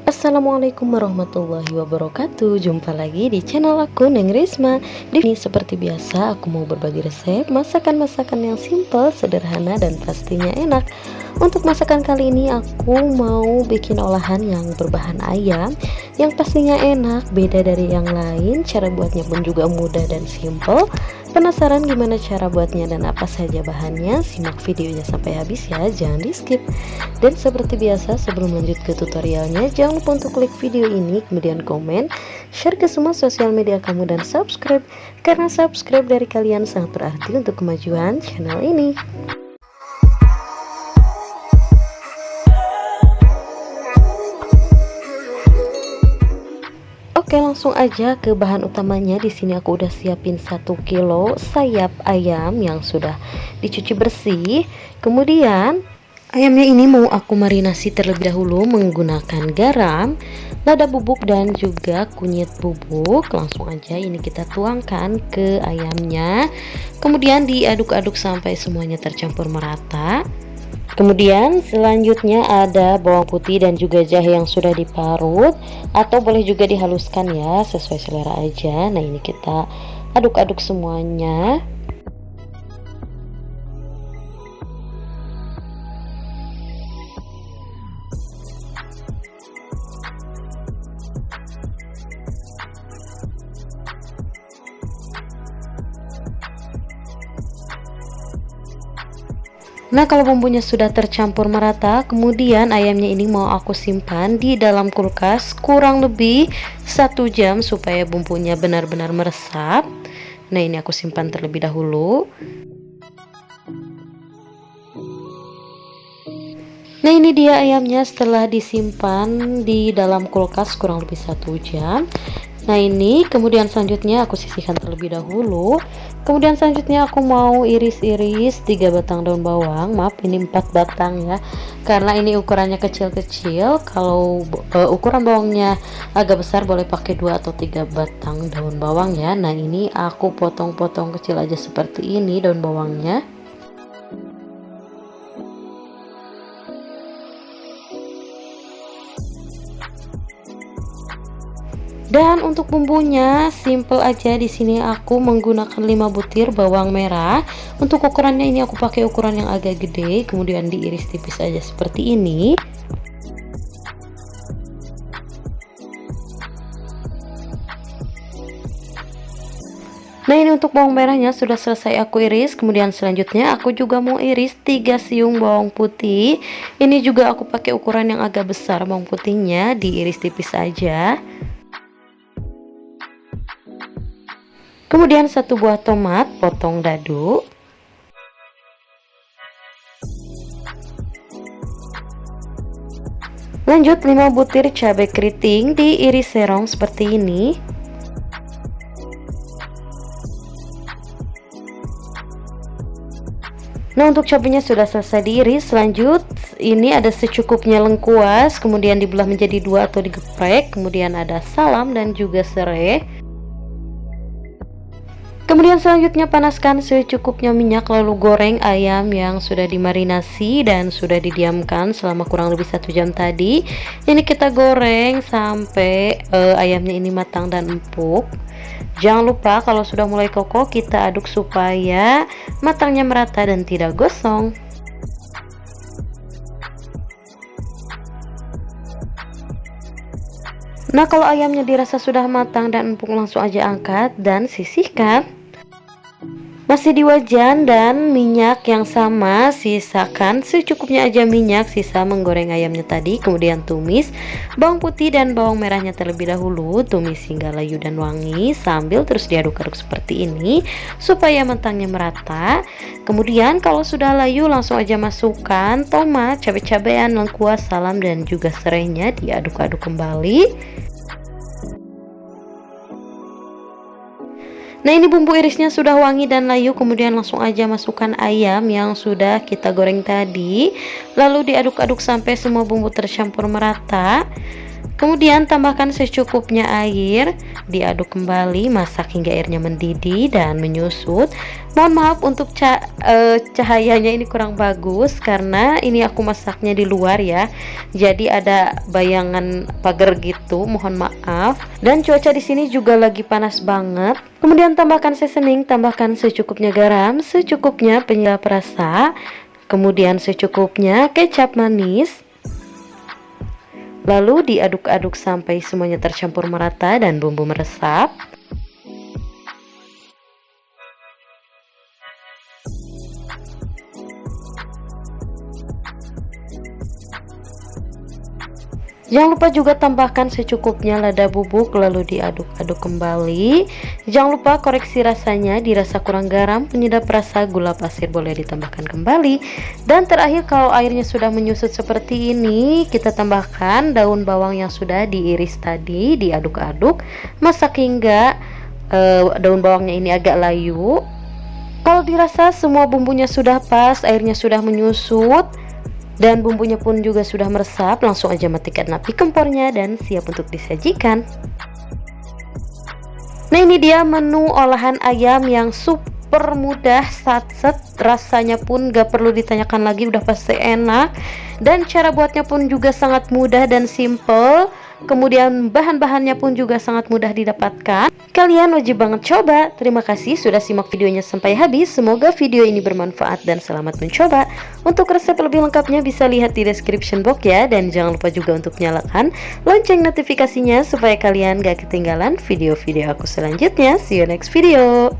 Assalamualaikum warahmatullahi wabarakatuh. Jumpa lagi di channel aku, Neng Risma. Di sini seperti biasa aku mau berbagi resep masakan-masakan yang simple, sederhana, dan pastinya enak. Untuk masakan kali ini aku mau bikin olahan yang berbahan ayam, yang pastinya enak, beda dari yang lain. Cara buatnya pun juga mudah dan simple. Penasaran gimana cara buatnya dan apa saja bahannya? Simak videonya sampai habis ya, jangan di skip. Dan seperti biasa, sebelum lanjut ke tutorialnya, jangan lupa untuk klik video ini, kemudian komen, share ke semua sosial media kamu, dan subscribe, karena subscribe dari kalian sangat berarti untuk kemajuan channel ini. Oke, langsung aja ke bahan utamanya. Di sini aku udah siapin 1 kilo sayap ayam yang sudah dicuci bersih. Kemudian ayamnya ini mau aku marinasi terlebih dahulu menggunakan garam, lada bubuk, dan juga kunyit bubuk. Langsung aja ini kita tuangkan ke ayamnya. Kemudian diaduk-aduk sampai semuanya tercampur merata. Kemudian selanjutnya ada bawang putih dan juga jahe yang sudah diparut, atau boleh juga dihaluskan ya, sesuai selera aja. Nah, ini kita aduk-aduk semuanya. Nah, kalau bumbunya sudah tercampur merata, kemudian ayamnya ini mau aku simpan di dalam kulkas kurang lebih 1 jam supaya bumbunya benar-benar meresap. Nah, ini aku simpan terlebih dahulu. Nah, ini dia ayamnya setelah disimpan di dalam kulkas kurang lebih 1 jam. Nah, ini kemudian selanjutnya aku sisihkan terlebih dahulu. Kemudian selanjutnya aku mau iris-iris 3 batang daun bawang. Maaf, ini 4 batang ya, karena ini ukurannya kecil-kecil. Kalau ukuran bawangnya agak besar boleh pakai 2 atau 3 batang daun bawang ya. Nah, ini aku potong-potong kecil aja seperti ini daun bawangnya. Dan untuk bumbunya simple aja. Di sini aku menggunakan 5 butir bawang merah. Untuk ukurannya ini aku pakai ukuran yang agak gede, kemudian diiris tipis aja seperti ini. Nah, ini untuk bawang merahnya sudah selesai aku iris. Kemudian selanjutnya aku juga mau iris 3 siung bawang putih. Ini juga aku pakai ukuran yang agak besar, bawang putihnya diiris tipis aja. Kemudian 1 buah tomat potong dadu. Lanjut 5 butir cabai keriting diiris serong seperti ini. Nah, untuk cabenya sudah selesai diiris. Lanjut, ini ada secukupnya lengkuas, kemudian dibelah menjadi 2 atau digeprek. Kemudian ada salam dan juga serai. Kemudian selanjutnya panaskan secukupnya minyak, lalu goreng ayam yang sudah dimarinasi dan sudah didiamkan selama kurang lebih 1 jam tadi. Ini kita goreng sampai ayamnya ini matang dan empuk. Jangan lupa kalau sudah mulai kokoh kita aduk supaya matangnya merata dan tidak gosong. Nah, kalau ayamnya dirasa sudah matang dan empuk, langsung aja angkat dan sisihkan. Masih di wajan dan minyak yang sama, sisakan secukupnya aja minyak sisa menggoreng ayamnya tadi. Kemudian tumis bawang putih dan bawang merahnya terlebih dahulu, tumis hingga layu dan wangi sambil terus diaduk-aduk seperti ini supaya matangnya merata. Kemudian kalau sudah layu langsung aja masukkan tomat, cabai-cabean, lengkuas, salam, dan juga serainya, diaduk-aduk kembali. Nah, ini bumbu irisnya sudah wangi dan layu. Kemudian langsung aja masukkan ayam yang sudah kita goreng tadi, lalu diaduk-aduk sampai semua bumbu tercampur merata. Kemudian tambahkan secukupnya air, diaduk kembali, masak hingga airnya mendidih dan menyusut. Mohon maaf untuk cahayanya ini kurang bagus karena ini aku masaknya di luar ya. Jadi ada bayangan pagar gitu, mohon maaf. Dan cuaca di sini juga lagi panas banget. Kemudian tambahkan seasoning, tambahkan secukupnya garam, secukupnya penyedap rasa, kemudian secukupnya kecap manis. Lalu diaduk-aduk sampai semuanya tercampur merata dan bumbu meresap. Jangan lupa juga tambahkan secukupnya lada bubuk, lalu diaduk-aduk kembali. Jangan lupa koreksi rasanya, dirasa kurang garam, penyedap rasa, gula pasir boleh ditambahkan kembali. Dan terakhir, kalau airnya sudah menyusut seperti ini, kita tambahkan daun bawang yang sudah diiris tadi, diaduk-aduk, masak hingga daun bawangnya ini agak layu. Kalau dirasa semua bumbunya sudah pas, airnya sudah menyusut, dan bumbunya pun juga sudah meresap, langsung aja matikan api kompornya dan siap untuk disajikan. Nah, ini dia menu olahan ayam yang super mudah, satset, rasanya pun gak perlu ditanyakan lagi, udah pasti enak. Dan cara buatnya pun juga sangat mudah dan simple. Kemudian bahan-bahannya pun juga sangat mudah didapatkan. Kalian wajib banget coba. Terima kasih sudah simak videonya sampai habis. Semoga video ini bermanfaat dan selamat mencoba. Untuk resep lebih lengkapnya bisa lihat di description box ya. Dan jangan lupa juga untuk nyalakan lonceng notifikasinya supaya kalian gak ketinggalan video-video aku selanjutnya. See you next video.